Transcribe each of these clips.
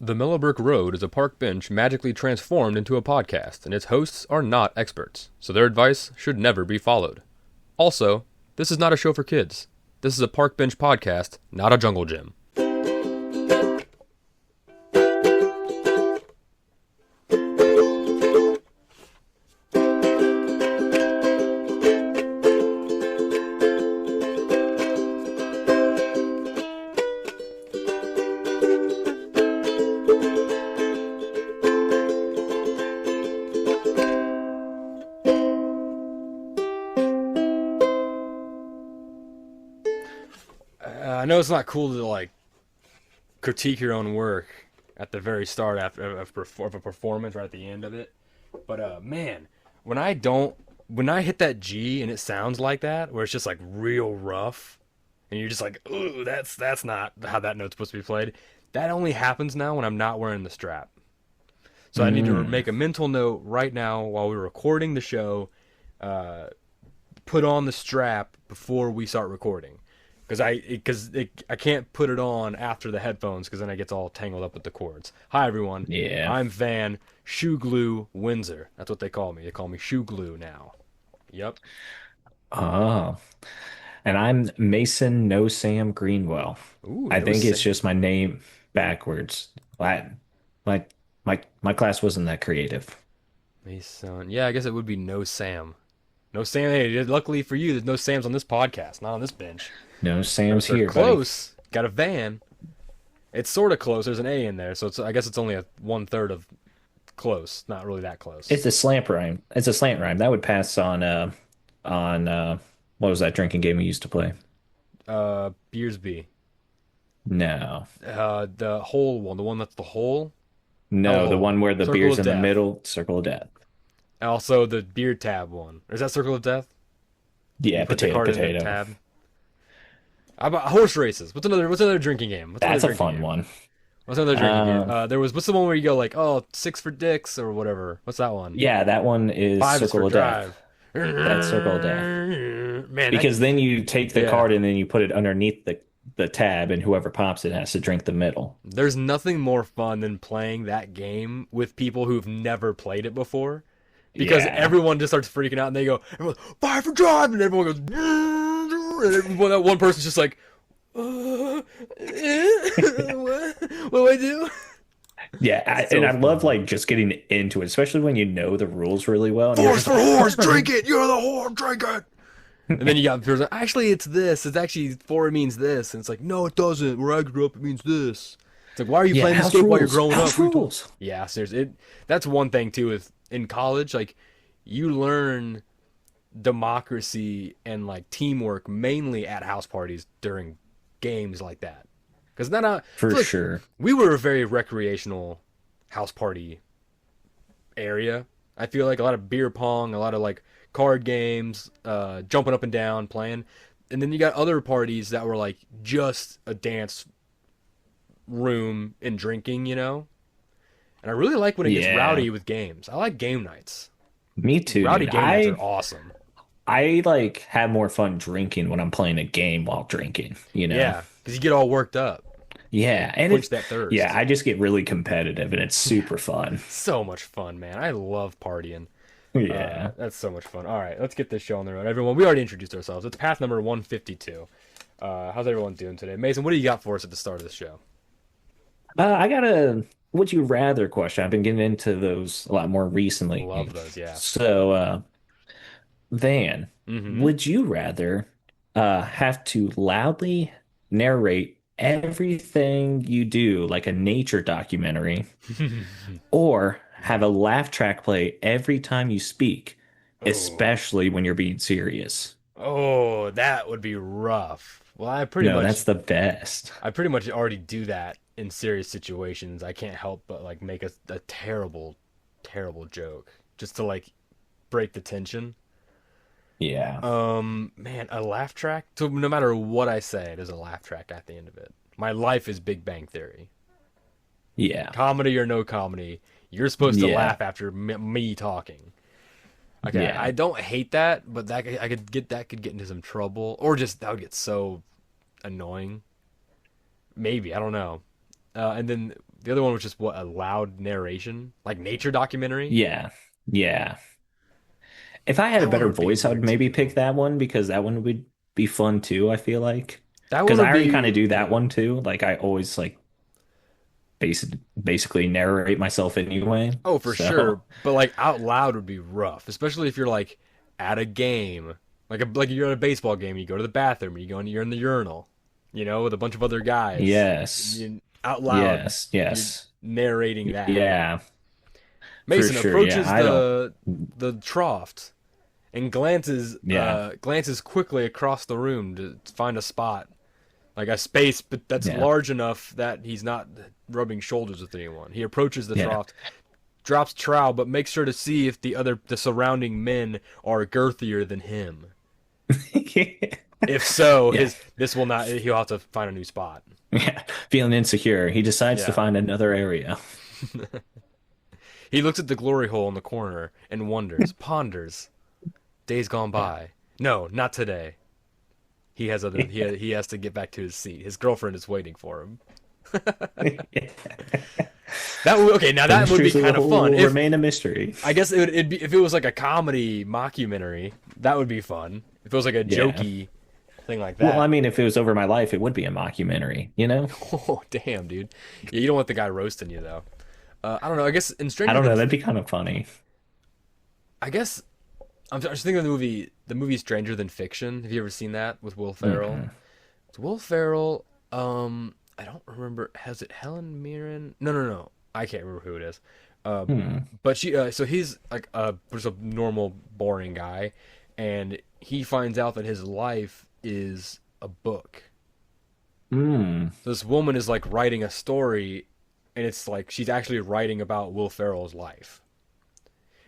The Mellow Brick Road is a park bench magically transformed into a podcast, and its hosts are not experts, so their advice should never be followed. Also, this is not a show for kids. This is a park bench podcast, not a jungle gym. I know it's not cool to critique your own work at the very start of a performance, right at the end of it. But man, when I hit that G and it sounds like that, where it's just like real rough, and you're just like, ooh, that's not how that note's supposed to be played. That only happens now when I'm not wearing the strap. So I need to make a mental note right now while we're recording the show. Put on the strap before we start recording. Because I can't put it on after the headphones because then it gets all tangled up with the cords. Hi, everyone. Yeah. I'm Van Shoe Glue Windsor. That's what they call me. They call me Shoe Glue now. Yep. Oh. And I'm Mason No Sam Greenwell. Ooh, I no think it's Sam. just my name backwards. Latin. My class wasn't that creative. Mason. Yeah, I guess it would be No Sam. No Sam. Hey, luckily for you, there's no Sams on this podcast, not on this bench. No Sam's They're here, close. Got a van. It's sort of close. There's an A in there, so I guess it's only a 1/3 of close. Not really that close. buddy. It's a slant rhyme. It's a slant rhyme. That would pass on what was that drinking game we used to play? Beersby. No. The hole one, the one that's the hole. No, the Oh, one where the Circle beer's of in the Death. middle, circle of death. Also, the beer tab one. Is that Circle of Death? Yeah, You put the potato, card in the potato. tab. How about horse races? What's another drinking game? That's a fun one. What's another drinking game? Um, What's the one where you go like, oh, 6 for dicks or whatever? What's that one? yeah, that one is 5 is circle for of death. drive. That's circle of death. Man, Because then you take the yeah. card and then you put it underneath the tab, and whoever pops it has to drink the middle. there's nothing more fun than playing that game with people who've never played it before. Because Yeah. everyone just starts freaking out and they go, everyone, 5 for drive, and everyone goes, and that one person's just like, what do I do? Yeah, It's so and I love fun. like just getting into it, especially when you know the rules really well. And you're Horse just for like, horse, drink it. You're the whore, drink it. And then you got people like, actually, it's this. It's actually for it means this. And it's like, no, it doesn't. Where I grew up, it means this. It's like, why are you yeah, playing this house game while you're rules, growing house up? What are you talking- rules. Yeah, seriously. That's one thing too. Is in college, like you learn democracy and like teamwork mainly at house parties during games like that. Because not I For feel like sure. we were a very recreational house party area. I feel like a lot of beer pong, a lot of like card games, jumping up and down, playing. And then you got other parties that were like just a dance room and drinking, you know? And I really like when it gets Yeah, rowdy with games. I like game nights. me too, Rowdy dude. game nights are awesome. I like have more fun drinking when I'm playing a game while drinking, you know? Yeah, because you get all worked up. Yeah, and Quench it's that thirst. yeah, I just get really competitive and it's super fun. So much fun, man. I love partying. Yeah. That's so much fun. All right, let's get this show on the road. Everyone, we already introduced ourselves. It's path number 152. How's everyone doing today? Mason, what do you got for us at the start of the show? I got a would you rather question. I've been getting into those a lot more recently. Love those, yeah. So, Van, Mm-hmm. would you rather have to loudly narrate everything you do like a nature documentary or have a laugh track play every time you speak, Oh, especially when you're being serious? oh, that would be rough. Well, No, that's the best. I pretty much already do that in serious situations. I can't help but like make a terrible, terrible joke just to like break the tension. Yeah. Man, a laugh track. So no matter what I say, there's a laugh track at the end of it. My life is Big Bang Theory. Yeah. Comedy or no comedy, you're supposed to Yeah. laugh after me talking. Okay, Yeah. I don't hate that, but I could get that could get into some trouble, or just that would get so annoying. Maybe I don't know. And then The other one was just what, a loud narration, like nature documentary. Yeah. Yeah. If I had a That one better would be voice, I would weird maybe too. pick that one because that one would be fun too, I feel like. That one Because would I already kind be of do that yeah. one too. Like I always like basically narrate myself anyway. Oh, for sure. So, But like out loud would be rough, especially if you're like at a game, like you're at a baseball game. You go to the bathroom. You're in the urinal, with a bunch of other guys. yes. Out loud, Yes. you're Yes. narrating that. Yeah, for Mason sure. Yeah, approaches I don't. the trough and Yeah. glances quickly across the room to find a spot, like a space, but that's Yeah. large enough that he's not rubbing shoulders with anyone. He approaches the Yeah. trough, drops trowel, but makes sure to see if the surrounding men are girthier than him. If so, Yeah. his this will not. He'll have to find a new spot. Yeah. Feeling insecure, he decides to Yeah. find another area. He looks at the glory hole in the corner and wonders, ponders. Days gone Yeah. by. No, not today. He has to get back to his seat. His girlfriend is waiting for him. Okay, now The that would be mysteries of the kind of whole fun. will If remain a mystery. I guess it'd be if it was like a comedy mockumentary, that would be fun. If it was like a Yeah. jokey thing like Well, I that. mean, if it was over my life, it would be a mockumentary, you know? Oh, damn, dude. Yeah, you don't want the guy roasting you though. I don't know. I guess in I Stranger don't Than know. That'd be kind of funny. I guess I'm just thinking of the movie Stranger Than Fiction. Have you ever seen that with Will Ferrell? Mm-mm. It's Will Ferrell. I don't remember. Has it Helen Mirren? No, no, no. I can't remember who it is. Uh, Hmm. but so he's like just a normal, boring guy, and he finds out that his life is a book. Hmm. So this woman is like writing a story, and it's like she's actually writing about Will Ferrell's life.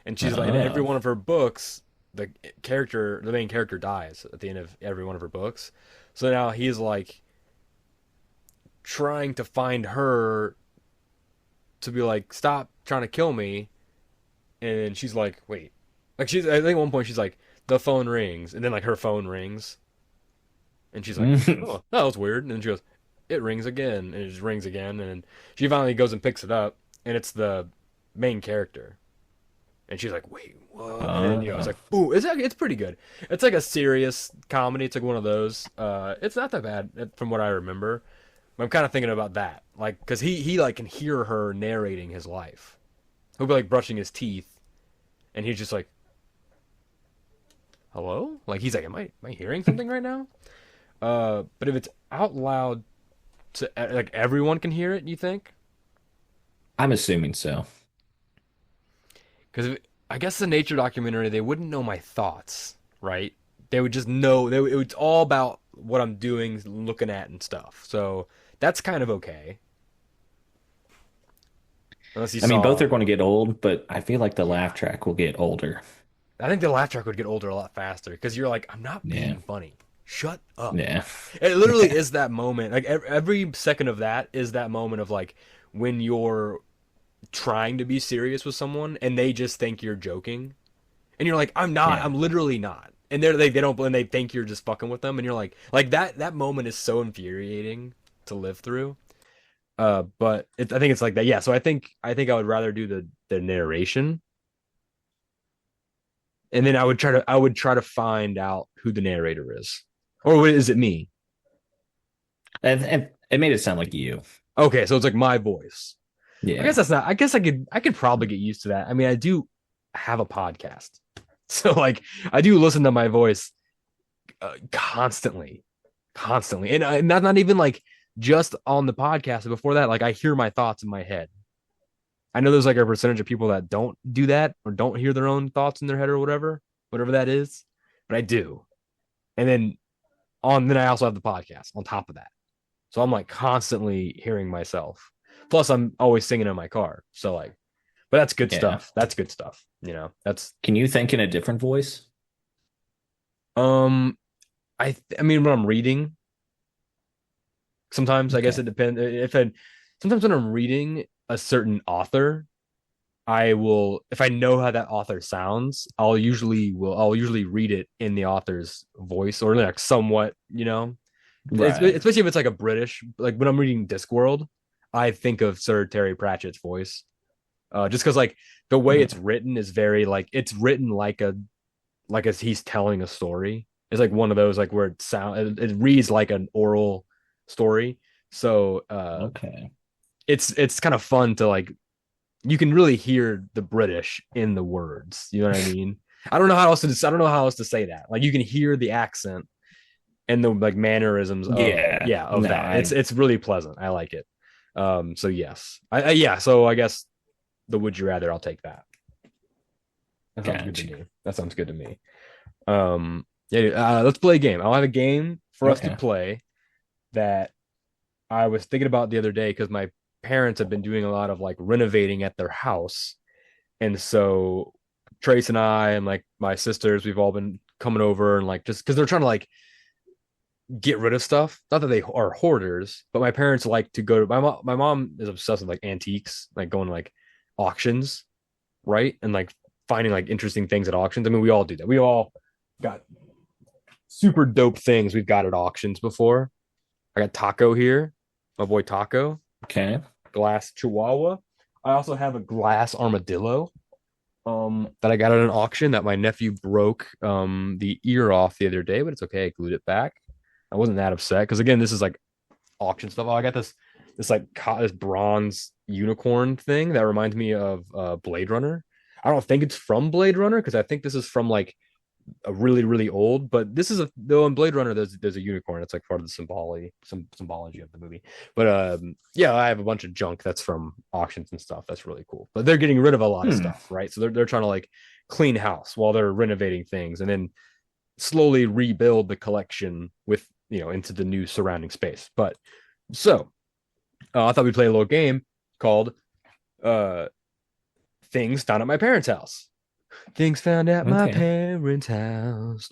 And she's like, in every Oh. one of her books, the main character dies at the end of every one of her books. So now he's like trying to find her to be like, stop trying to kill me. And she's like, wait, I think at one point she's like, the phone rings, and then like her phone rings, and she's like, oh, that was weird. And then she goes, it rings again, and it just rings again, and she finally goes and picks it up, and it's the main character. And she's like, "Wait, what?" And then it's Oh. like, "Ooh, it's pretty good. It's like a serious comedy. It's like one of those. It's not that bad from what I remember. But I'm kind of thinking about that, like, because he like can hear her narrating his life. He'll be like brushing his teeth, and he's just like, "Hello?" Like he's like, "Am I hearing something right now?" But if it's out loud to like everyone can hear it, you think? I'm assuming so. Because I guess the nature documentary, they wouldn't know my thoughts, right? They would just know it's all about what I'm doing, looking at, and stuff. So that's kind of okay. Unless you I mean, both saw, are going to get old, but I feel like the laugh yeah. track will get older. I think the laugh track would get older a lot faster because you're like, I'm not Yeah. being funny. Shut up. Yeah. It literally is that moment. Like every second of that is that moment of like when you're trying to be serious with someone and they just think you're joking. And you're like, I'm not. Yeah. I'm literally not. And they don't, and they think you're just fucking with them. And you're like that moment is so infuriating to live through. But I think it's like that. Yeah. So I think I would rather do the narration, and then I would try to find out who the narrator is, or is it me? And it made it sound like you. Okay, so it's like my voice. I guess Yeah. that's not. I guess I could probably get used to that. I mean, I do have a podcast, so like I do listen to my voice constantly, constantly, and that's not even like just on the podcast. Before that, like I hear my thoughts in my head. I know there's like a percentage of people that don't do that or don't hear their own thoughts in their head or whatever that is, but I do. And then I also have the podcast on top of that, so I'm like constantly hearing myself. Plus, I'm always singing in my car, so like, but that's good Yeah. stuff. That's good stuff. That's Can you think in a different voice? um. I mean, when I'm reading, sometimes I guess Okay. it depends. Sometimes when I'm reading a certain author, I will, if I know how that author sounds, I'll usually read it in the author's voice or like somewhat. Right. Especially if it's like a British, like when I'm reading Discworld, I think of Sir Terry Pratchett's voice. Just because like the way it's written is very like it's written like as he's telling a story. It's like one of those like where it reads like an oral story. So Okay. it's kind of fun to like you can really hear the British in the words. You know what I mean? I don't know how else to say that. Like you can hear the accent and the like mannerisms of Yeah. of No, that. It's really pleasant. I like it. So yes. Yeah, so I guess the would you rather I'll take that. That sounds good to got you. me. That sounds good to me. Yeah, let's play a game. I'll have a game for us to Okay. play that I was thinking about the other day because my parents have been doing a lot of like renovating at their house. And so Trace and I and like my sisters, we've all been coming over and like just because they're trying to like get rid of stuff. Not that they are hoarders, but my parents like to go to my mom is obsessed with like antiques, like going to like auctions, right? And like finding like interesting things at auctions. I mean, we all do that. We all got super dope things we've got at auctions before. I got Taco here, my boy Taco, Okay. glass Chihuahua. I also have a glass armadillo that I got at an auction that my nephew broke the ear off the other day, but it's okay. I glued it back. I wasn't that upset because again, this is like auction stuff. Oh, I got this like this bronze unicorn thing that reminds me of Blade Runner. I don't think it's from Blade Runner because I think this is from like a really old, but this is a though in Blade Runner there's a unicorn. It's like part of the symbology of the movie. But yeah, I have a bunch of junk that's from auctions and stuff. That's really cool. But they're getting rid of a lot of Hmm. stuff, right? So they're trying to like clean house while they're renovating things and then slowly rebuild the collection with into the new surrounding space. But so I thought we'd play a little game called uh things found at my parents' house. Things found at my Okay. parents' house.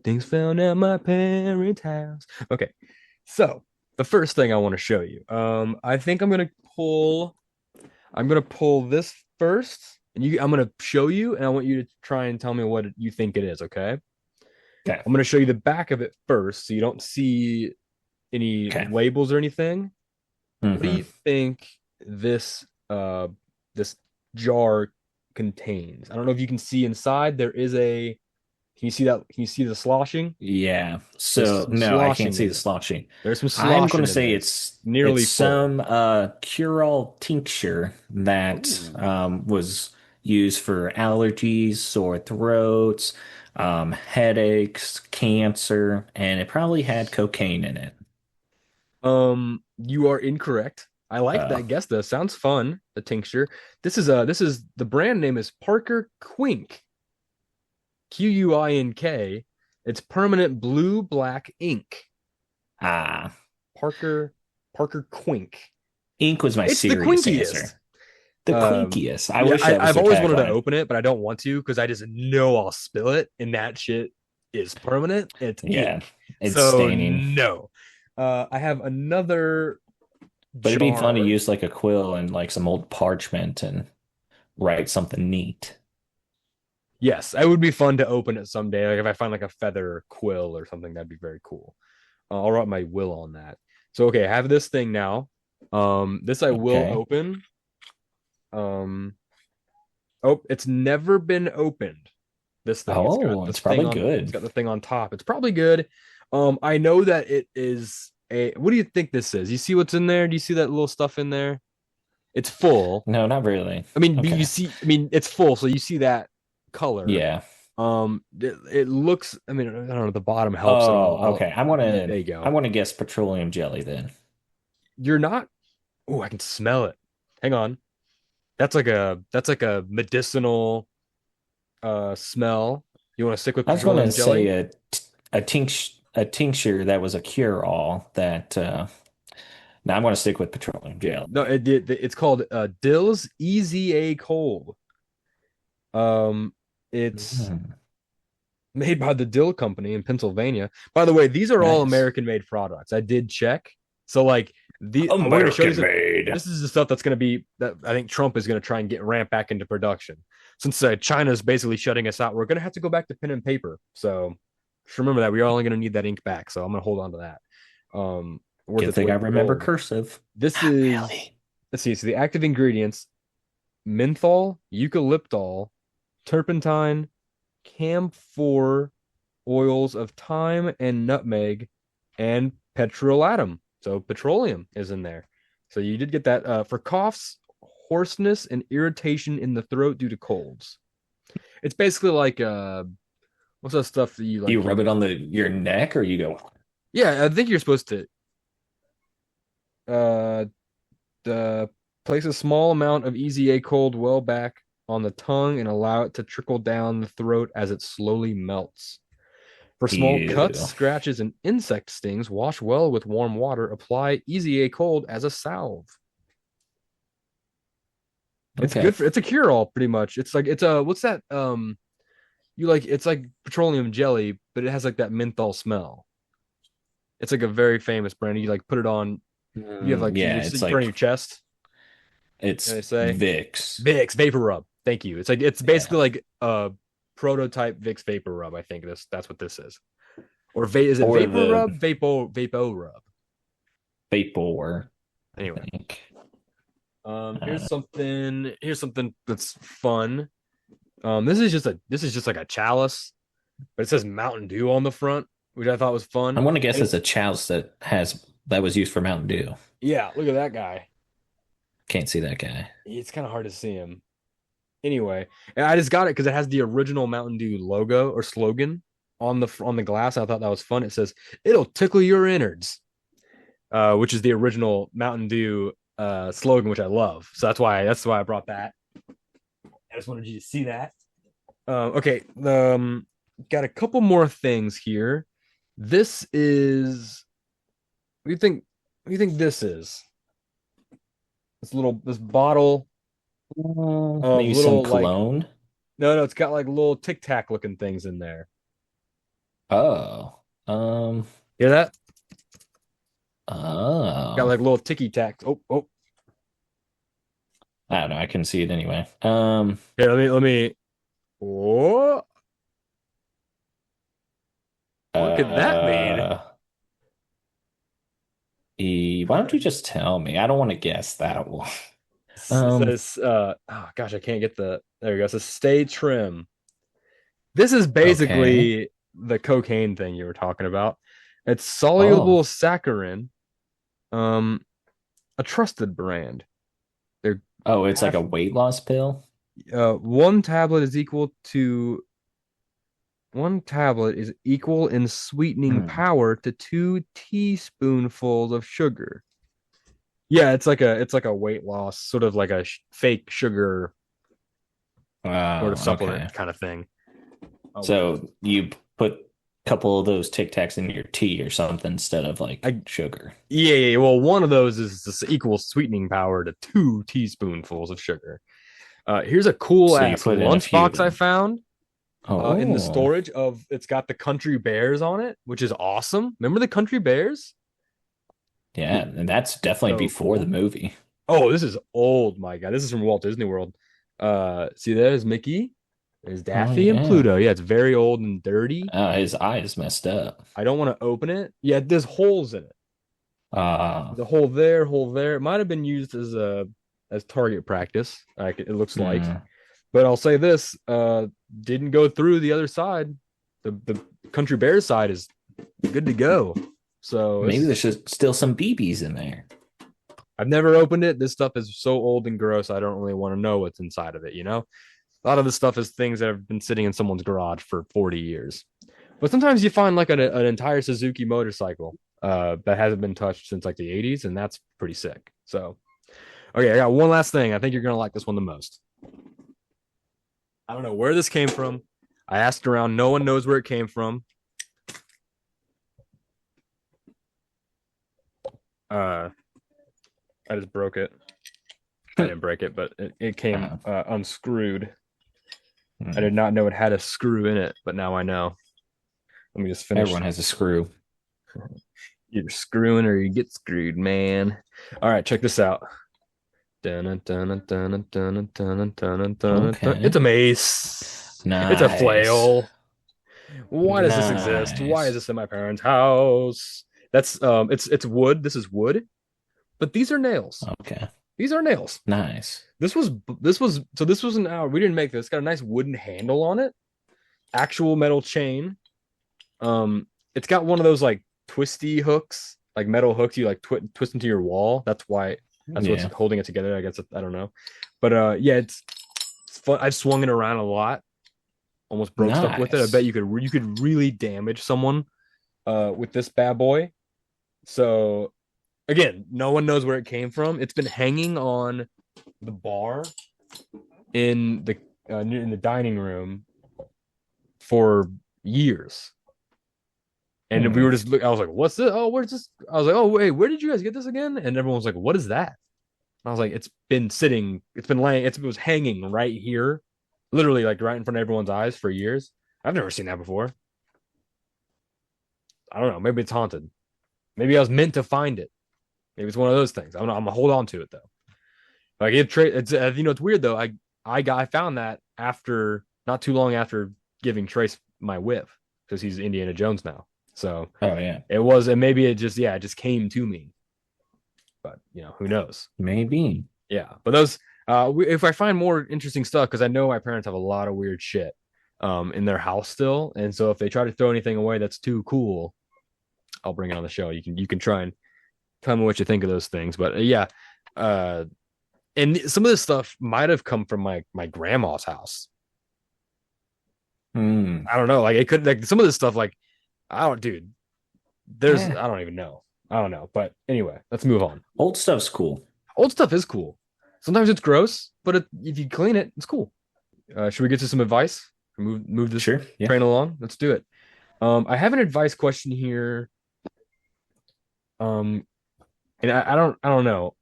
Things found at my parents' house. Okay, so the first thing I want to show you. I think pull. I'm gonna pull this first, and I'm gonna show you, and I want you to try and tell me what you think it is. Okay. Okay. I'm gonna show you the back of it first, so you don't see any Okay. labels or anything. What do Hmm. you think this jar contains? I don't know if you can see inside. There is a can you see that? Can you see the sloshing? Yeah. There's So some no, I can't sloshing see in the it. sloshing. There's some I'm going to sloshing in say this. it's Nearly full. some cure-all tincture that Ooh. was used for allergies, sore throats, headaches, cancer, and it probably had cocaine in it. You are incorrect. I like Uh, that guess though. Sounds fun. The tincture. This is the brand name is Parker Quink. Quink. It's permanent blue black ink. ah, Parker Parker Quink. ink was my It's the serious quinkiest. answer. The quinkiest. I Yeah, wish that was I've their always wanted to tagline. open it, but I don't want to because I just know I'll spill it, and that shit is permanent. It's Yeah, ink. it's So staining. no. I have another But it'd be fun to jar. use like a quill and like some old parchment and write something neat. Yes, it would be fun to open it someday. Like if I find like a feather quill or something, that'd be very cool. I'll write my will on that. So okay, I have this thing now. This I will Okay. open. Um, oh, it's never been opened. This thing. Oh, it's probably It's good. got the thing on top. It's probably good. I know that it is a what do you think this is? You see what's in there? Do you see that little stuff in there? It's full. No, not really. I mean, you Okay. see, I mean, it's full, so you see that color. Yeah. It looks, I mean, I don't know, the bottom helps at all. Oh, okay. Yeah, there you I go. want to guess petroleum jelly then. You're not, oh, I can smell it. Hang on. That's like a medicinal smell. You want to stick with I was going to petroleum say jelly? a tincture that was a cure-all that now I'm going to stick with petroleum jelly. No, it's called Dill's Easy A Cold. Um, it's Mm, made by the Dill Company in Pennsylvania. By the way, these are all nice. American made products. I did check. So like we're gonna show you American made. this is the stuff that's gonna be that I think Trump is gonna try and get ramped back into production. Since China's basically shutting us out, we're gonna have to go back to pen and paper. So just remember that we are only gonna need that ink back. So I'm gonna hold on to that. Worth Good its thing I weight in remember gold. cursive. This Not is, really. let's see, so the active ingredients: menthol, eucalyptol, turpentine, camphor, oils of thyme and nutmeg, and petrolatum. So petroleum is in there. So you did get that for coughs, hoarseness, and irritation in the throat due to colds. It's basically like what's that stuff that you Do you like? rub it on your neck or you go, Yeah, I think you're supposed to uh the place a small amount of Easy A cold well back on the tongue and allow it to trickle down the throat as it slowly melts. For small cuts, ew. scratches, and insect stings, wash well with warm water. Apply Easy A cold as a salve. It's Okay. good for, it's a cure all pretty much. It's like it's a what's that you like it's like petroleum jelly, but it has like that menthol smell. It's like a very famous brand. You like put it on, you have like Yeah, you put it on your chest, and they it's say Vicks. Vicks Vapor Rub. Thank you. It's Yeah. basically like a prototype Vicks Vapor Rub. I think that's what this is. Or is it Or Vapor the Rub? Vapo Rub. Vapor, I Anyway, think. here's Uh, something that's fun. This is just like a chalice, but it says Mountain Dew on the front, which I thought was I fun. want to guess And it's it's a chalice that was used for Mountain Dew. yeah, look at that guy. Can't see that guy. It's kind of hard to see him. Anyway, and I just got it because it has the original Mountain Dew logo or slogan on the glass. I thought that was fun. It says it'll tickle your innards, which is the original Mountain Dew slogan, which I love. So that's why I brought that. I just wanted you to see that. Okay, got a couple more things here. This is what do you think? What do you think this is? This bottle of Maybe some little like cologne. no, it's got like little tic tac looking things in there. Oh. Um. Hear that? Got Oh. like little ticky tacks. Oh. I don't know. I can see it anyway. Here, let me. Oh, what could that mean? Uh. Why don't you just tell me? I don't want to guess that one. It Um. says, oh gosh, I can't get there we go. It says stay trim. This is Okay. basically the cocaine thing you were talking about. It's Oh. soluble saccharin, um, a trusted brand. They're Oh, it's like half a weight loss pill. one tablet is equal to one tablet is equal in sweetening Hmm. power to 2 teaspoonfuls of sugar. Yeah, it's like a weight loss, sort of like a fake sugar sort of Oh, supplement okay. kind of thing. Oh wait, So you put a couple of those Tic Tacs in your tea or something instead of like I sugar. yeah. Well, one of those is this equal sweetening power to 2 teaspoonfuls of sugar. Here's a cool So you ass put in a few lunchbox I then. found in the Oh, storage of. It's got the country bears on it, which is awesome. Remember the country bears? yeah, and that's definitely So before the cool. movie. Oh, this is old, my God. This is from Walt Disney World. See, there's Mickey, there's Oh Daffy and yeah. Pluto. Yeah, it's very old and dirty. His eye is messed up. I don't want to open it. Yeah, there's holes in it. Uh, There's a hole there. It might have been used as target practice. Like it looks like. hmm. But I'll say this: didn't go through the other side. The country bear side is good to go. So this Maybe is there's just still some BBs in there. I've never opened it. This stuff is so old and gross. I don't really want to know what's inside of it. A lot of this stuff is things that have been sitting in someone's garage for 40 years. But sometimes you find like an entire Suzuki motorcycle that hasn't been touched since like the 80s, and that's pretty sick. So, okay, I got one last thing. I think you're gonna like this one the most. I don't know where this came from. I asked around. No one knows where it came from. Uh, I just broke it. I didn't break it, but it came Uh, unscrewed. I hmm. did not know it had a screw in it, but now I know. Let me just finish. Everyone has a screw. You're screwing or you get screwed, man. All right, check this out. It's Okay. a mace. It's a Nice. flail. Why does this exist? Why is Nice. this in my parents' house? That's it's wood. This is wood, but these are nails. Okay. These are nails. Nice. This was an hour. We didn't make this. It's got a nice wooden handle on it. Actual metal chain. It's got one of those like twisty hooks, like metal hooks you like twist into your wall. That's what's Yeah. holding it together. I guess I don't know, but yeah, it's fun. I've swung it around a lot. Almost broke stuff with it. I bet Nice. you could really damage someone with this bad boy. So again, no one knows where it came from. It's been hanging on the bar in the dining room for years. And we Hmm. were just I was like, what's this? Oh, where's this? I was like, oh wait, where did you guys get this again? And everyone was like, what is that? And I was like, it's been laying, it was hanging right here, literally like right in front of everyone's eyes for years. I've never seen that before. I don't know. Maybe it's haunted. Maybe I was meant to find it. Maybe it's one of those things. I'm gonna hold on to it though. Like it's it's weird though. I found that after not too long after giving Trace my whip because he's Indiana Jones now. So Oh yeah. and maybe it just came to me. But who knows? Maybe. Yeah, but those if I find more interesting stuff because I know my parents have a lot of weird shit in their house still, and so if they try to throw anything away that's too cool, I'll bring it on the show. You can try and tell me what you think of those things. But yeah, uh, and some of this stuff might have come from my grandma's house. Hmm. I don't know. Like it could like some of this stuff like I don't, dude. Eh. I don't even know. I don't know. But anyway, let's move on. Old stuff's cool. Old stuff is cool. Sometimes it's gross, but if you clean it, it's cool. Should we get to some advice? Move this Sure. Yeah. train along. Let's do it. I have an advice question here. Um, and I don't know.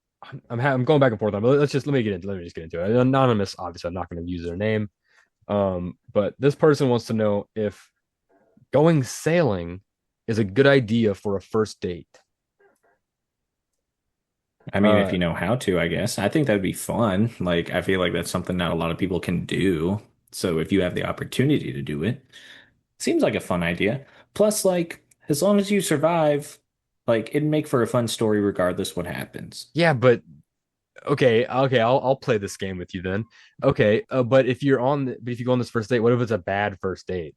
I'm going back and forth on, but let me just get into it. Anonymous, obviously, I'm not going to use their name. But this person wants to know if going sailing is a good idea for a first date. I mean, if Uh, you know how to, I guess. I think that'd be fun. Like, I feel like that's something not a lot of people can do. So if you have the opportunity to do it, seems like a fun idea. Plus, like, as long as you survive, like, it'd make for a fun story regardless what happens. yeah, but okay, I'll play this game with you then. Okay, but if you go on this first date, what if it's a bad first date?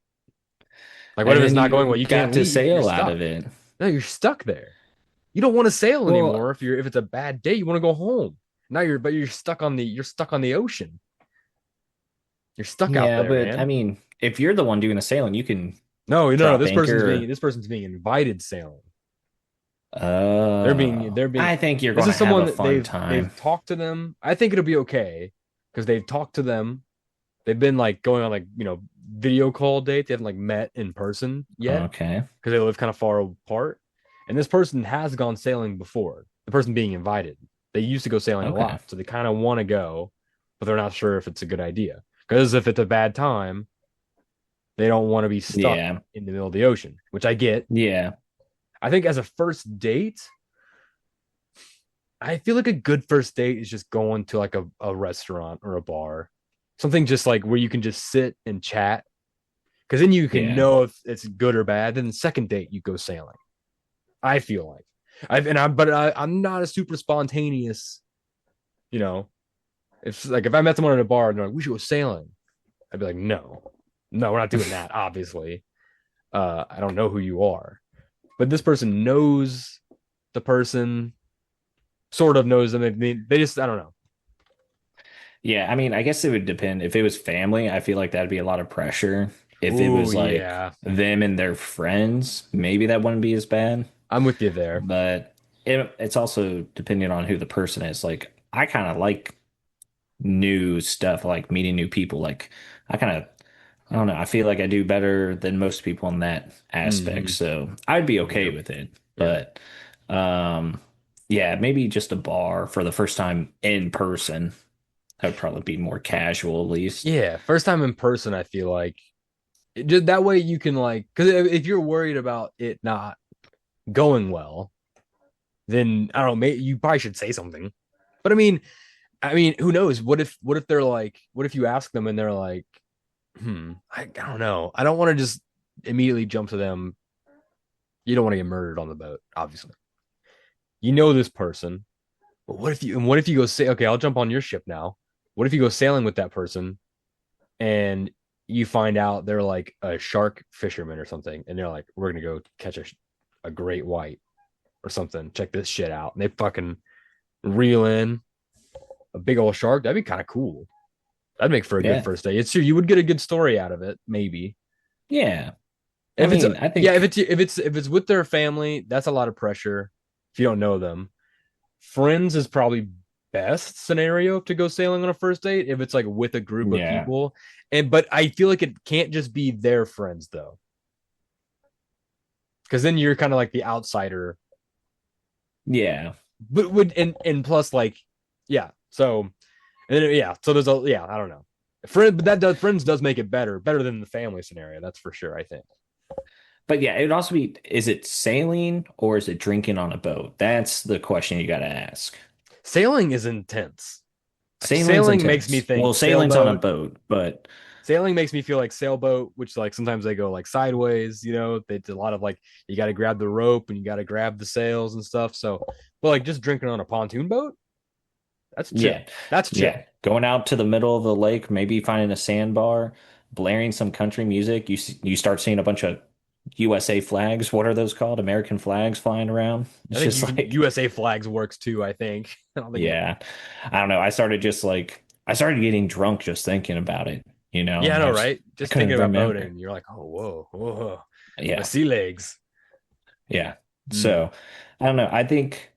Like, what And if it's then not going well? you You got can't to leave. You're sail out stuck. of it. No, you're stuck there. You don't want to sail Well, anymore if it's a bad day. You want to go home. Now you're stuck on the ocean. You're stuck out yeah, there, but I man. mean, if you're the one doing the sailing, you can No, no, no. drop anchor. This person's being invited sailing. They're being. I think you're This going to is have someone a that fun they've time. talked to them. I think it'll be okay because they've talked to them. They've been like going on like video call dates. They haven't like met in person yet Okay. because they live kind of far apart. And this person has gone sailing before. The person being invited, they used to go sailing a Okay. lot, so they kind of want to go, but they're not sure if it's a good idea. Because if it's a bad time, they don't want to be stuck Yeah. in the middle of the ocean, which I get. Yeah. I think as a first date, I feel like a good first date is just going to like a restaurant or a bar, something just like where you can just sit and chat. Because then you can Yeah. know if it's good or bad. Then the second date, you go sailing. I feel like I'm not a super spontaneous, you know. If I met someone at a bar and they're like, we should go sailing, I'd be like, no, no, we're not doing that. Obviously, I don't know who you are, but this person knows the person, sort of knows them. They just I don't know. Yeah, I mean, I guess it would depend. If it was family, I feel like that'd be a lot of pressure. If it Oh was like yeah, them and their friends, maybe that wouldn't be as bad. I'm with you there. But it's also depending on who the person is. Like, I kind of like new stuff, like meeting new people. Like, I don't know. I feel like I do better than most people in that aspect. Hmm. So I'd be Me okay too. with it. Yeah, But, um, yeah, maybe just a bar for the first time in person. That would probably be more casual, at least. yeah. First time in person, I feel like just that way you can like because if you're worried about it not going well, then I don't know. Maybe you probably should say something. But I mean, who knows? What if they're like, what if you ask them and they're like, I don't know. I don't want to just immediately jump to them You don't want to get murdered on the boat, obviously. You know this person, but what if you go say, okay, I'll jump on your ship now. What if you go sailing with that person and you find out they're like a shark fisherman or something, and they're like, we're gonna go catch a great white or something. Check this shit out. And they fucking reel in a big old shark. That'd be kind of cool. That'd make for a good Yeah. first day. It's true. You would get a good story out of it, maybe. Yeah. I If it's mean, I yeah, think if it's with their family, that's a lot of pressure. If you don't know them, friends is probably best scenario to go sailing on a first date if it's like with a group of yeah. people. And but I feel like it can't just be their friends though, because then you're kind of like the outsider. Yeah. But would and plus like yeah, so and then, yeah, so there's a yeah, I don't know. Friend, but that does friends does make it better than the family scenario. That's for sure. I think But yeah, it would also be, is it sailing or is it drinking on a boat? That's the question you got to ask. sailing is intense. Like Sailing's sailing makes me intense. Well, think sailing's on a sailboat. boat, but Sailing makes me feel like sailboat, which like sometimes they go like sideways. They do a lot of like you got to grab the rope and you got to grab the sails and stuff. So, but like just drinking on a pontoon boat, that's chill. yeah, That's chill. yeah. Going out to the middle of the lake, maybe finding a sandbar, blaring some country music. You start seeing a bunch of USA flags. What are those called? American flags flying around. I It's think just even like, USA flags works too. I think I don't think it. yeah. I don't know. I started getting drunk just thinking about it, Yeah, I and know, right? I Just thinking couldn't about remember. boating, you're like, oh, whoa, whoa, my Yeah. sea legs. Yeah. Mm. So I don't know. I think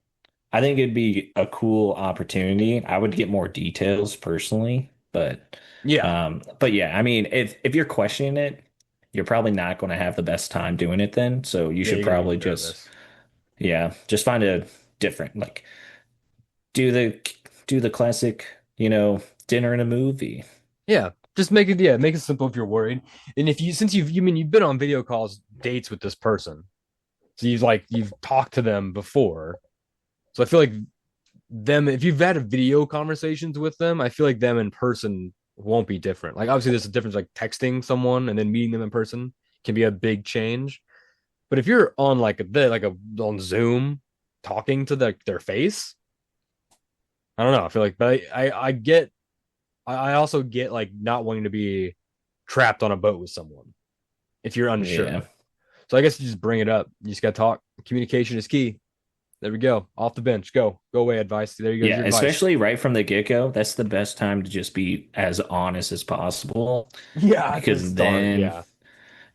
it'd be a cool opportunity. I would get more details personally, Yeah, but yeah, I mean, if you're questioning it, you're probably not going to have the best time doing it then. So you yeah, should you're gonna be probably just, nervous. yeah, just find a different, like do the do the classic, dinner and a movie. Yeah, just make it. Yeah, make it simple if you're worried. And if you since you mean you've been on video calls dates with this person, so you've talked to them before. So I feel like them if you've had video conversations with them, I feel like them in person won't be different. Like obviously there's a difference like texting someone and then meeting them in person can be a big change. But if you're on on Zoom talking to their face, I don't know. I feel like but I get I also get like not wanting to be trapped on a boat with someone if you're Yeah. unsure. So I guess you just bring it up. You just got to talk. Communication is key. There we go. Off the bench. Go away. Advice. There you go. Yeah, Your advice. especially right from the get-go. That's the best time to just be as honest as possible Yeah, at the because start. then Yeah.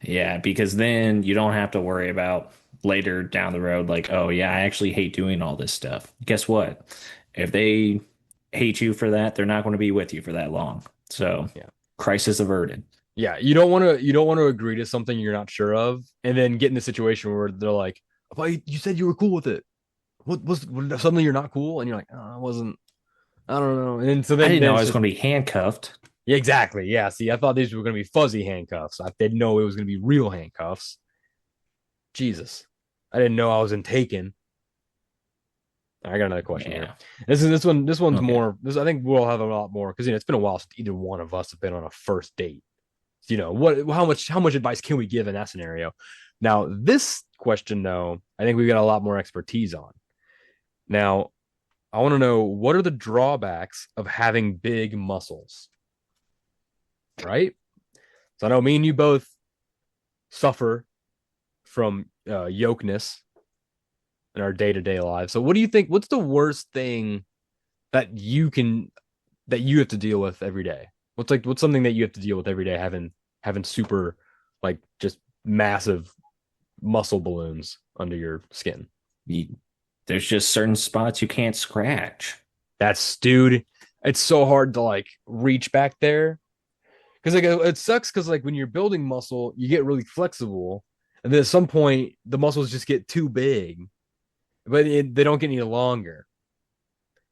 Yeah, because then you don't have to worry about later down the road, like, oh, yeah, I actually hate doing all this stuff. Guess what? If they hate you for that, they're not going to be with you for that long. So, Yeah. crisis averted. Yeah. You don't want to agree to something you're not sure of, and then get in a situation where they're like, "But you said you were cool with it. What suddenly you're not cool?" And you're like, "Oh, I wasn't. I don't know." And then so I didn't then know I it's was just going to be handcuffed. yeah, exactly. Yeah. See, I thought these were going to be fuzzy handcuffs. I didn't know it was going to be real handcuffs. Jesus, I didn't know I was in Taken. I got another question here. Yeah. This one's Okay. more. This I think we'll have a lot more because it's been a while since either one of us have been on a first date. What how much advice can we give in that scenario? Now this question though, I think we've got a lot more expertise on. Now I want to know what are the drawbacks of having big muscles, right? So I know me and you both suffer from yokeness in our day to day lives. So what do you think? What's the worst thing that that you have to deal with every day? What's something that you have to deal with every day having super like just massive muscle balloons under your skin? You, there's just certain spots you can't scratch. That's dude, it's so hard to like reach back there because like it sucks because like when you're building muscle, you get really flexible, and then at some point the muscles just get too big, but they don't get any longer.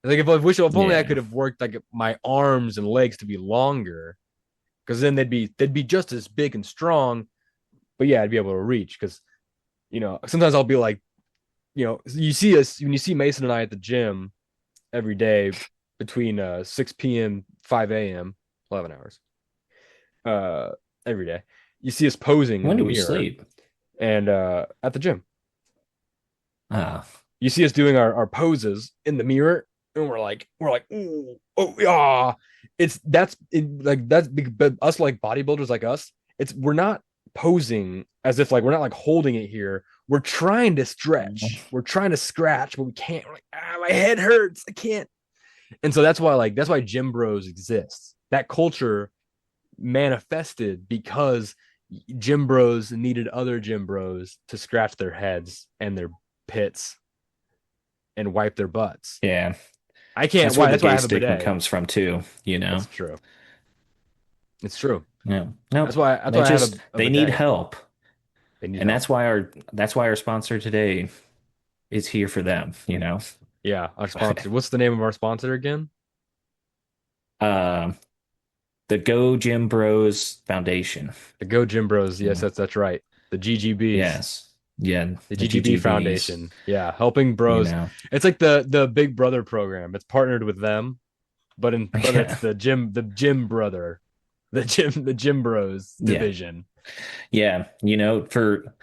Like if only I Yeah. could have worked like my arms and legs to be longer, because then they'd be just as big and strong. But yeah, I'd be able to reach because sometimes I'll be like you see us when you see Mason and I at the gym every day between 6 p.m. 5 a.m. 11 hours uh every day. You see us posing in When the do we mirror sleep? and at the gym. Uh, You see us doing our poses in the mirror, and we're like, ooh, oh yeah. But us like bodybuilders like us, we're not posing as if like we're not like holding it here. We're trying to stretch, we're trying to scratch, but we can't. We're like, my head hurts, I can't. And so that's why gym bros exist. That culture manifested because gym bros needed other gym bros to scratch their heads and their pits and wipe their butts. yeah, I can't. that's where Why? the That's why I gay have a stigma bidet. comes from too, you know? That's true. It's true. Yeah. Nope. That's why. That's They why I have just a they need bidet. help. They need And help. that's why our sponsor today is here for them, you know? Yeah, our sponsor. What's the name of our sponsor again? Uh, the Go Gym Bros Foundation. The Go Gym Bros. Yes, Yeah. that's right. The GGBs. Yes. Yeah, The the GGB GGBs, Foundation. Yeah, helping you bros. know. It's like the Big Brother program. It's partnered with them, but it's Yeah. the gym brother, the gym bros Yeah. division. Yeah, for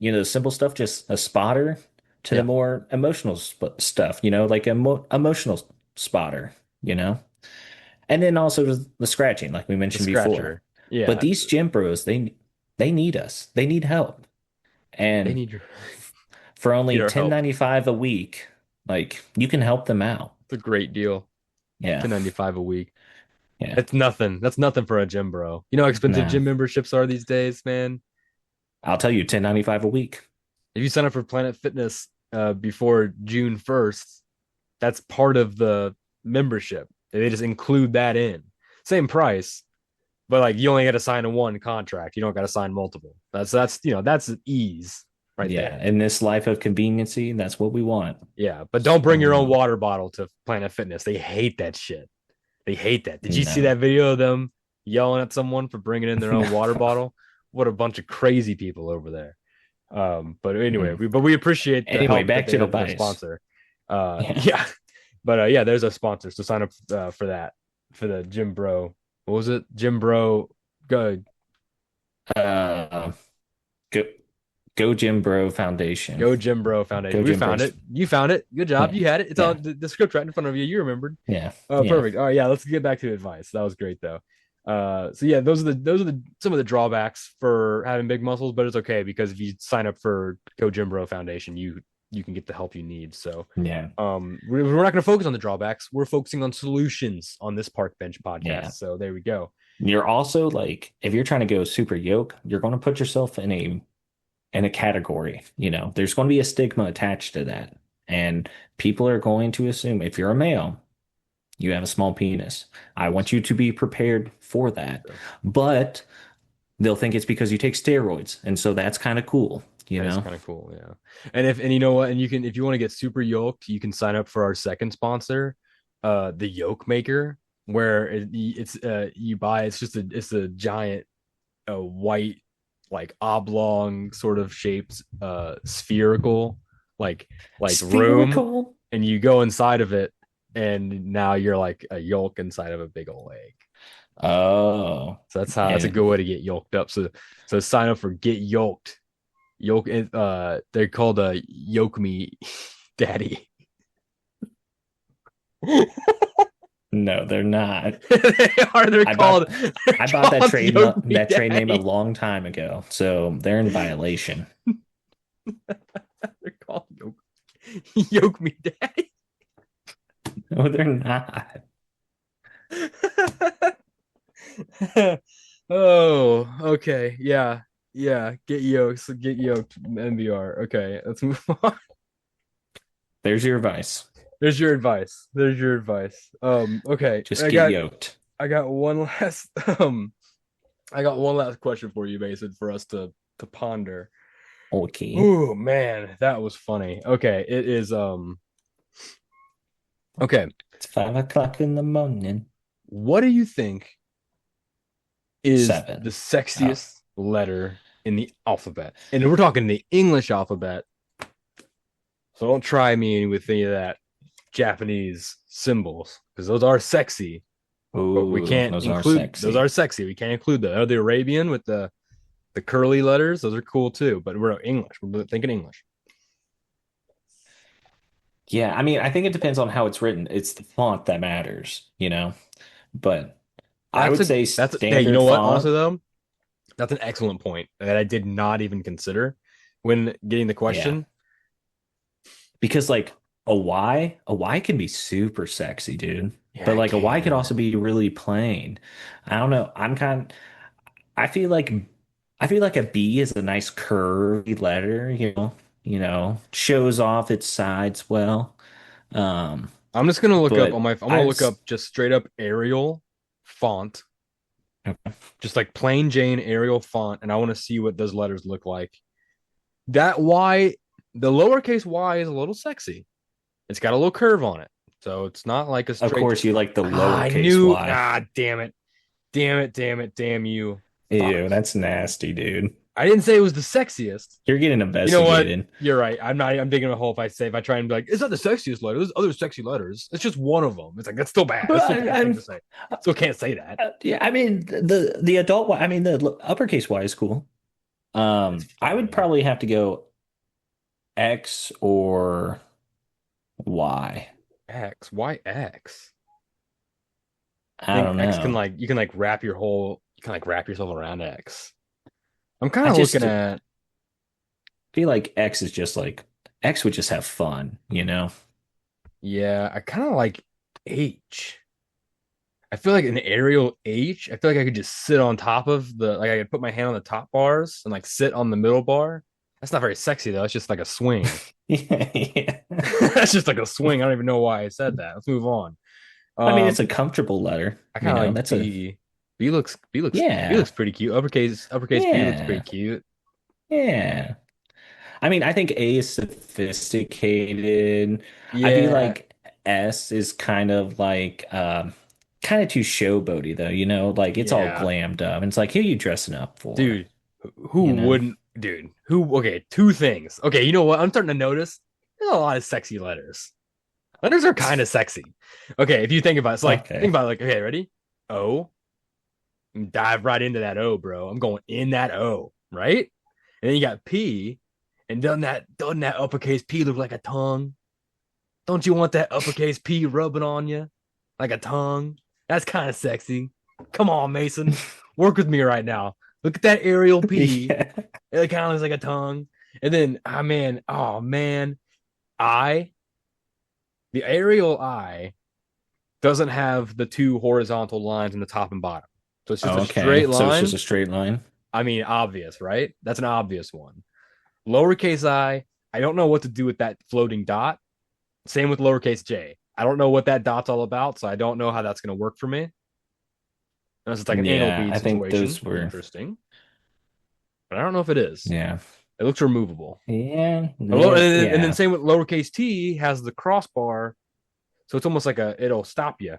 the simple stuff, just a spotter to the Yeah, more emotional stuff, like a emotional spotter, you know. And then also the scratching, like we the mentioned before. scratcher. But Yeah, these gym bros, they need us. They need help. they And need your for only need our help. 10.95 a week, like you can help them out. It's a great deal. Yeah. 10.95 a week. Yeah. That's nothing. That's nothing for a gym bro. You know how expensive No. gym memberships are these days, man. I'll tell you 10.95 a week. If you sign up for Planet Fitness before June 1st, that's part of the membership. They just include that in. Same price, but like you only got to sign a one contract. You don't got to sign multiple. That's ease right Yeah. there. In this life of conveniency, that's what we want. Yeah, but don't bring your own So, water bottle to Planet Fitness. They hate that shit. They hate that. Did you see no. that video of them yelling at someone for bringing in their own water bottle? What a bunch of crazy people over there. But anyway, Mm. we appreciate the Anyway, help that back they to the have as our vice. sponsor. Yeah. Yeah, but yeah, there's a sponsor. So sign up for that for the Jim Bro. What was it? Jim Bro. Go Uh, go, go Gym Bro Foundation. go Jim Bro Go Foundation. We Gym found Bros. it. You found it. Good job. Yeah. You had it. It's Yeah. on the script right in front of you. You remembered. Yeah. Oh, Yeah. perfect. All right, yeah, let's get back to advice. That was great though. So yeah, those are the some of the drawbacks for having big muscles, but it's okay because if you sign up for Go Gym Bro Foundation, you can get the help you need. So Yeah. we're not going to focus on the drawbacks. We're focusing on solutions on this Park Bench podcast. Yeah. So there we go. You're also like, if you're trying to go super yoke, you're going to put yourself in a category. There's going to be a stigma attached to that. And people are going to assume if you're a male, you have a small penis. I want you to be prepared for that. But they'll think it's because you take steroids. And so that's kind of cool, you That is know? kind of cool, yeah. And you know what? And you can if you want to get super yoked, you can sign up for our second sponsor, the Yoke Maker, where it's you buy it's a giant white like oblong sort of shaped spherical like room, Spherical. and you go inside of it, and now you're like a yolk inside of a big old egg. Oh, So that's a and good way to get yolked up. So sign up for Get Yoked. Yolk they're called a Yoke Me Daddy. no, they're not. They are. They're I called bought they're I bought called Yoke Me that trade name a Daddy. long time ago, so they're in violation. They're called Yoke Me Daddy. No, they're not. Oh, okay. Yeah. Yeah. Get yoked. MBR. Okay, let's move on. There's your advice. There's your advice. There's your advice. Okay. Just I get got yoked. I got one last I got one last question for you, Mason, for us to ponder. Okay. Oh man, that was funny. Okay, it is okay. It's 5 o'clock in the morning. What do you think is the 7. Oh, sexiest letter in the alphabet? And we're talking the English alphabet. So don't try me with any of that Japanese symbols because those are sexy, but we ooh, can't those are include those sexy. are sexy. We can't include those. Or the Arabian with the curly letters, those are cool too. But we're English. We're thinking English. Yeah, I mean, I think it depends on how it's written. It's the font that matters, But I would say Hey, you standard know what? font. Also though, that's an excellent point that I did not even consider when getting the Yeah. question. Because like a Y can be super sexy, dude. Yeah, But I like a Y could can. also be really plain. I don't know. I feel like a B is a nice curvy letter, shows off its sides well. Um, I'm just gonna look up on but my. I'm gonna I look was up just straight up Arial font, okay. just like plain Jane Arial font, and I want to see what those letters look like. That Y, the lowercase y is a little sexy. It's got a little curve on it, so it's not like a Of straight. course you like the I lowercase knew. y. Damn it, damn it, damn it, damn you. Fuck. Ew, that's nasty, dude. I didn't say it was the sexiest. You're getting You know what? investigated. You're right. I'm not. I'm digging a hole if I try and be like, it's not the sexiest letter. There's other sexy letters. It's just one of them. It's like that's still bad. But That's still a bad thing to say. Still can't say that. yeah, I mean the adult Y, I mean the uppercase Y is cool. It's I would fine. probably have to go X or Y. X. Why X? I I think don't X can know. like you can like wrap your whole you can like wrap yourself around X. I'm kind I of looking just at feel like X is just like X would just have fun. yeah. I kind of like H. I feel like an aerial H. I feel like I could just sit on top of the like I could put my hand on the top bars and like sit on the middle bar. That's not very sexy though. It's just like a swing. Yeah, yeah. That's just like a swing. I don't even know why I said that. Let's move on. I mean, it's a Um, comfortable letter. I kind of like That's a B. B looks yeah, pretty cute. Uppercase B looks pretty yeah, cute. yeah. I mean, I think A is sophisticated. I feel Yeah, like S is kind of too showboaty though. Like it's all yeah, glammed up. And it's like, who are you dressing up for? dude. Who You know? wouldn't, dude? Who? Okay, two things. Okay, you know what? I'm starting to notice there's a lot of sexy letters. Letters are kind of sexy. Okay, if you think about it, it's like think Okay. about it, like okay, ready? O, dive right into that O, bro. I'm going in that O, right? And then you got P, and doesn't that uppercase P look like a tongue? Don't you want that uppercase P rubbing on you like a tongue? That's kind of sexy. Come on, Mason. Work with me right now. Look at that Arial P. Yeah. It kind of looks like a tongue. And then, oh man, I, the Arial I doesn't have the two horizontal lines in the top and bottom. So it's just a Okay. straight So it's just line. a straight line. I mean, obvious, right? That's an obvious one. Lowercase I don't know what to do with that floating dot. Same with lowercase j. I don't know what that dot's all about, so I don't know how that's going to work for me. Unless it's like an anal Yeah, bead I think situation. those were Interesting. But I don't know if it is. yeah. It looks removable. Yeah, And then yeah. same with lowercase t has the crossbar, so it's almost like it'll stop you.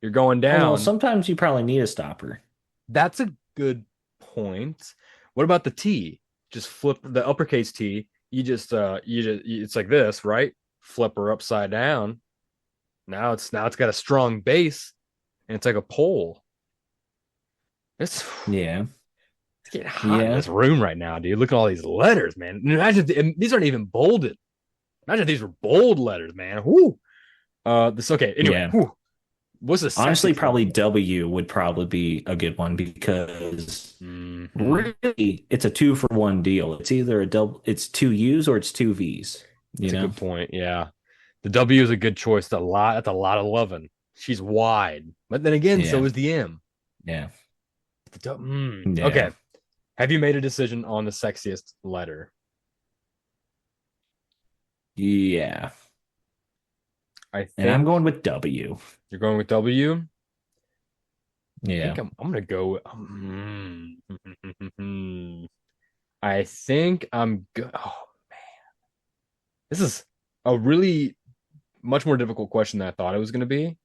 You're going Oh, well, down. sometimes you probably need a stopper. That's a good point. What about the T? Just flip the uppercase T. It's like this, right? Flip her upside down. Now it's got a strong base and it's like a pole. It's Yeah. it's getting hot in Yeah. this room right now, dude. Look at all these letters, man. Imagine these aren't even bolded. Imagine if these were bold letters, man. Whoo. This okay. Anyway, Yeah. whoo. What's the Honestly, sexiest letter probably though? W would probably be a good one because Mm-hmm. really it's a two for one deal. It's either it's two U's or it's two V's, you That's a know? good point. Yeah, the W is a good choice. That's a lot of loving. She's wide, but then again, so Yeah. is the M. Yeah. Okay. Yeah. Have you made a decision on the sexiest letter? Yeah. I And I'm think going with W. you're going with W. I think Yeah. I'm gonna go. I think I'm good. Oh, this is a really much more difficult question than I thought it was gonna be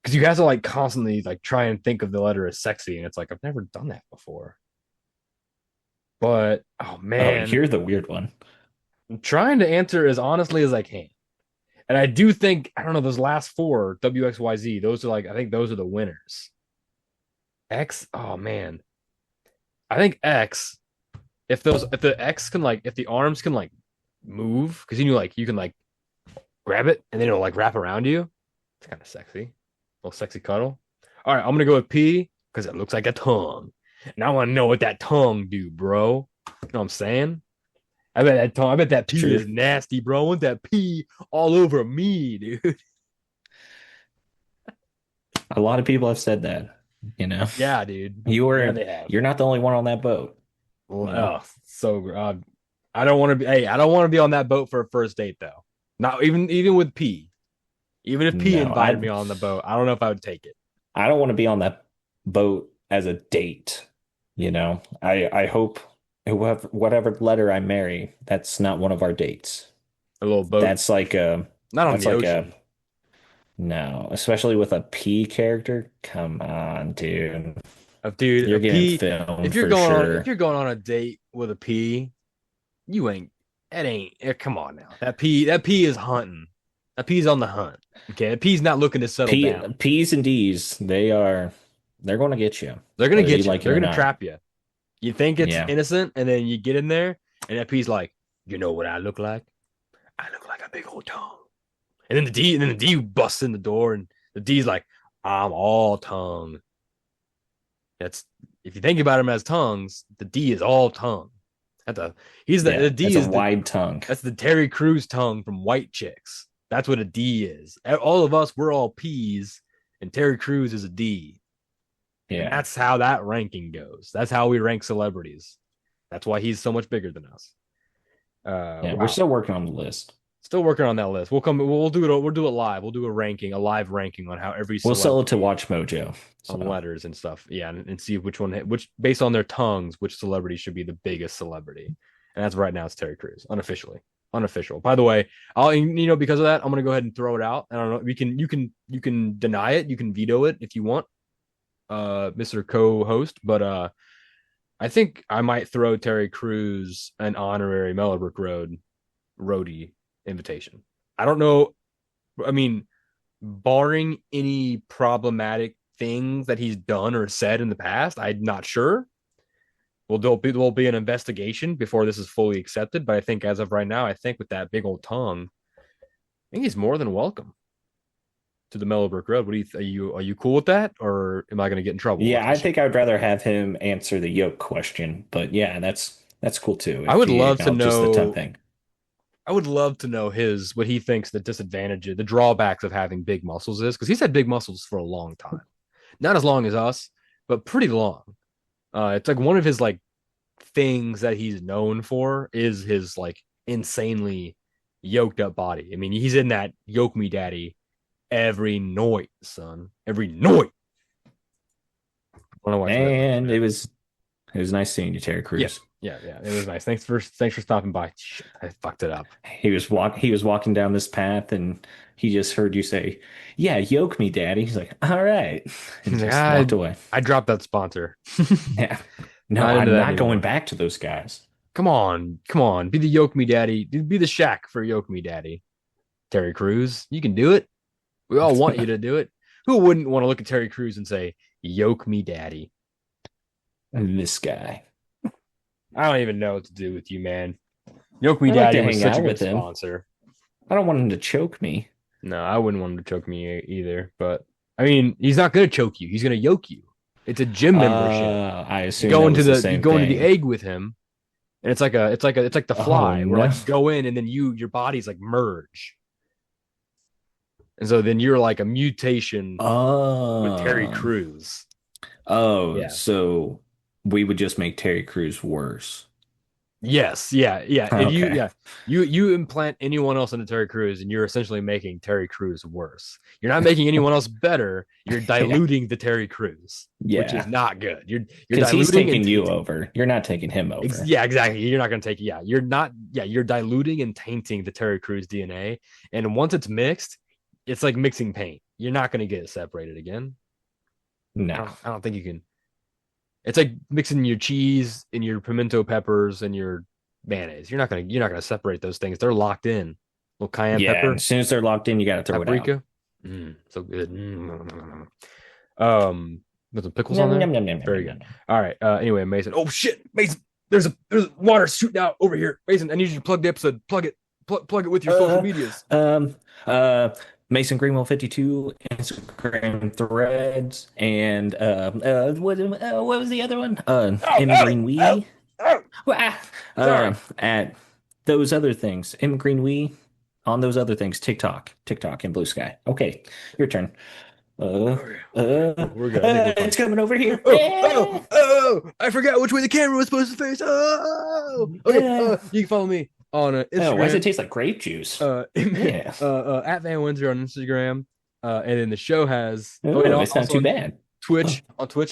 because you have to like constantly like try and think of the letter as sexy, and it's like I've never done that before. But oh Oh, man, you're the weird one. I'm trying to answer as honestly as I can. And I do think I don't know those last four WXYZ. Those are like I think those are the winners. X. Oh man, I think X. If the arms can like move because you can like grab it and then it'll like wrap around you. It's kind of sexy, a little sexy cuddle. All right, I'm gonna go with P because it looks like a tongue. And I want to know what that tongue do, bro. You know what I'm saying? I bet that pee True. is nasty, bro. I want that pee all over me, dude. A lot of people have said that, you know. Yeah, dude. You Yeah, were they have. you're not the only one on that boat, Well, you know. I don't want to be. Hey, I don't want to be on that boat for a first date though. Not even with P. Even if P No, invited me on the boat, I don't know if I would take it. I don't want to be on that boat as a date, you know. I hope whatever letter I marry, that's not one of our dates. A little boat, That's like a not on that's the like a ocean. no, especially with a P character. Come on, dude. Dude, a You're getting P. filmed for If sure. you're going on a date with a P, you ain't. It ain't. Come on now. That P is hunting. That P's on the hunt. Okay, that P's not looking to settle down. P's and D's, they're going to get you, They're gonna whether you get you. like it They're or gonna not. trap you. You think it's Yeah. innocent, and then you get in there, and that P's like, you know what I look like? I look like a big old tongue. And then the D busts in the door, and the D's like, I'm all tongue. That's if you think about him as tongues, the D is all tongue. That's a he's the Yeah. D It's a is the wide tongue. that's the Terry Crews tongue from White Chicks. That's what a D is. All of us, we're all P's, and Terry Crews is a D. And Yeah. that's how that ranking goes. That's how we rank celebrities. That's why he's so much bigger than us. Yeah. We're Wow. still working on the list. Still working on that list. We'll come. We'll do it. We'll do it live. We'll do a ranking, a live ranking on how every We'll sell it to celebrity Watch Mojo. on So, letters and stuff. Yeah, and see which based on their tongues, which celebrity should be the biggest celebrity. And that's right now it's Terry Crews, unofficially. Unofficial. By the way, I'll because of that, I'm gonna go ahead and throw it out. I don't know. You can deny it. You can veto it if you want, Mr. Co-host. But I think I might throw Terry Crews an honorary Mellow Brick Road roadie invitation. I don't know. I mean, barring any problematic things that he's done or said in the past, I'm not sure. Well, there'll be an investigation before this is fully accepted. But I think as of right now, I think with that big old tongue, I think he's more than welcome to the Mellow Brick Road. What do are you cool with that, or am I going to get in trouble yeah, I officially? think I would rather have him answer the yoke question. But yeah, that's cool too I if would he love to acknowledges the tongue know. thing. I would love to know his what he thinks the disadvantages, the drawbacks of having big muscles is, because he's had big muscles for a long time. Not as long as us, but pretty long. It's like one of his like things that he's known for is his like insanely yoked up body. I mean, he's in that yoke me daddy every night, son. Every night. I want to watch that. And it was nice seeing you, Terry Yeah, Crews. yeah. It was nice. Thanks for stopping by. Shit, I fucked it up. He was walking down this path and he just heard you say, "Yeah, yoke me, daddy." He's like, "All right," and He's like, just walked away. I dropped that sponsor. Yeah. No, Not into I'm that not going anymore. back to those guys. Come on. Be the yoke me daddy. Be the Shaq for yoke me daddy. Terry Crews, you can do it. We all want you to do it. Who wouldn't want to look at Terry Crews and say, yoke me daddy? This guy. I don't even know what to do with you, man. Yoke Me I like Daddy to was hang such a out good with him. sponsor. I don't want him to choke me. No, I wouldn't want him to choke me either. But I mean, he's not gonna choke you. He's gonna yoke you. It's a gym membership. I assume that was the You same go into the thing. egg with him, and it's like the Oh fly where like no. you go in and then your bodies like merge, and so then you're like a mutation with Terry Oh. Crews. Oh, Yeah. so we would just make Terry Crews worse. Yes, yeah. If you Okay. you implant anyone else into Terry Crews, and you're essentially making Terry Crews worse. You're not making anyone else better. You're Yeah. diluting the Terry Crews, which is Yeah. not good. You're Because he's diluting and taking you tainting. over. You're not taking him over. Yeah, exactly. You're not going to take. Yeah, you're not. Yeah, you're diluting and tainting the Terry Crews DNA, and once it's mixed, it's like mixing paint. You're not going to get it separated again. No. I don't think you can. It's like mixing your cheese and your pimento peppers and your mayonnaise. You're not gonna separate those things. They're locked in. Little cayenne Yeah. And pepper, as soon as they're locked in, you got to throw it out. paprika. So good. With some pickles on Yum, there. yum, yum, yum, yum, Very yum, good. yum. All right. Anyway, Mason. Oh shit, Mason. there's water shooting out over here. Mason, I need you to plug the episode. Plug it with your social Uh, medias. um, uh, Mason Greenwell 52 Instagram threads, and what was the other one? Oh, M oh, Green oh, Wee. oh. Wah! Sorry. At those other things, M Green Wee on those other things, TikTok, and Blue Sky. Okay, your turn. Uh, Okay. We're good. I think we're fine. it's coming over here. I forgot which way the camera was supposed to face. Oh, okay. You can follow me on Oh, why does it Instagram. taste like grape juice? Uh, Yeah. at Van Windsor on Instagram. And then the show has. Oh, and Oh, it's not also too on bad. Twitch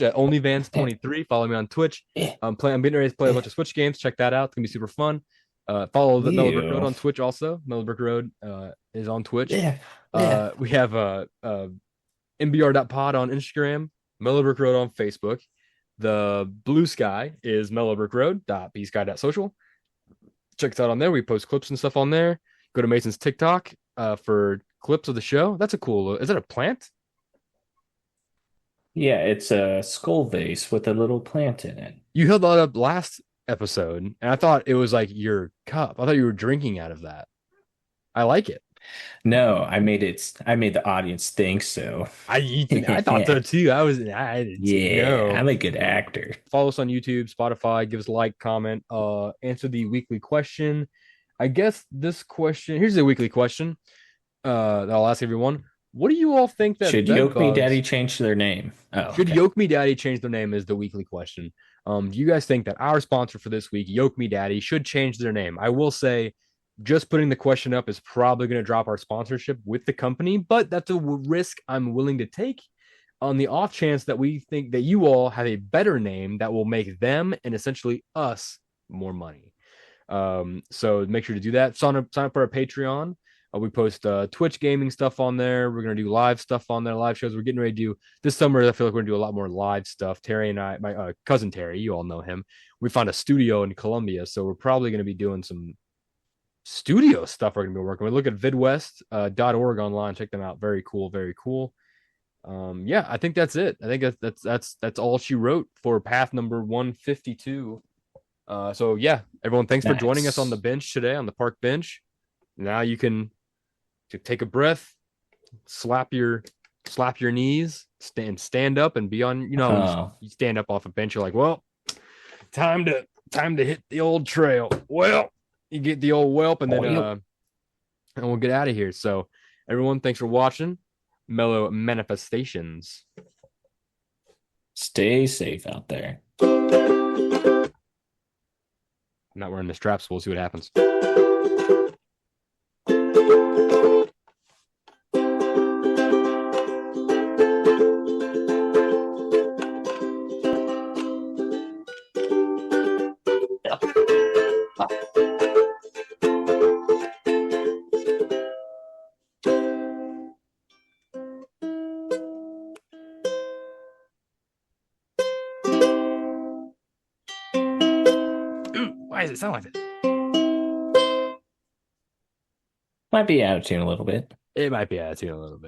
at OnlyVans23. Follow me on Twitch. I'm getting ready to play a bunch of Switch games. Check that out. It's gonna be super fun. Follow the Mellow Brick Road Ew. on Twitch also. Mellow Brick Road is on Twitch. Yeah. Yeah. We have mbr.pod on Instagram, Mellow Brick Road on Facebook. The Blue Sky is mellowbrickroad.bsky.social. Check us out on there. We post clips and stuff on there. Go to Mason's TikTok for clips of the show. That's a cool. Is that a plant? Yeah, it's a skull vase with a little plant in it. You held that up last episode, and I thought it was like your cup. I thought you were drinking out of that. I like it. No, I made the audience think so. I thought so too. I didn't Yeah, know. I'm a good actor. Follow us on YouTube, Spotify, give us a like, comment, answer the weekly question. I guess this question, here's the weekly question that I'll ask everyone. What do you all think that Should bed Yoke Me bugs Daddy change their name? Oh, should okay. Yoke Me Daddy change their name is the weekly question. Do you guys think that our sponsor for this week, Yoke Me Daddy, should change their name? I will say just putting the question up is probably going to drop our sponsorship with the company, but that's a risk I'm willing to take on the off chance that we think that you all have a better name that will make them and essentially us more money. So make sure to do that. Sign up for our Patreon. We post Twitch gaming stuff on there. We're gonna do live stuff on there, live shows. We're getting ready to do this summer. I feel like we're gonna do a lot more live stuff. Terry and I, my cousin Terry, you all know him. We found a studio in Columbia, so we're probably gonna be doing some studio stuff. We're gonna be working with. Look at vidwest.org online. Check them out. Very cool. Very cool. Yeah, I think that's it. I think that's all she wrote for path number 152. So yeah, everyone, thanks for joining us on the Nice. bench today, on the park bench. Now you can take a breath, slap your knees, stand up, and be on. You know, when Oh, you stand up off a bench, you're like, well, time to hit the old trail. Well, you get the old whelp, and then well, and we'll get out of here. So everyone, thanks for watching Mellow Manifestations. stay safe out there. I'm not wearing the straps. We'll see what happens. Ooh, why does it sound like that? Might be out of tune a little bit. It might be attitude a little bit.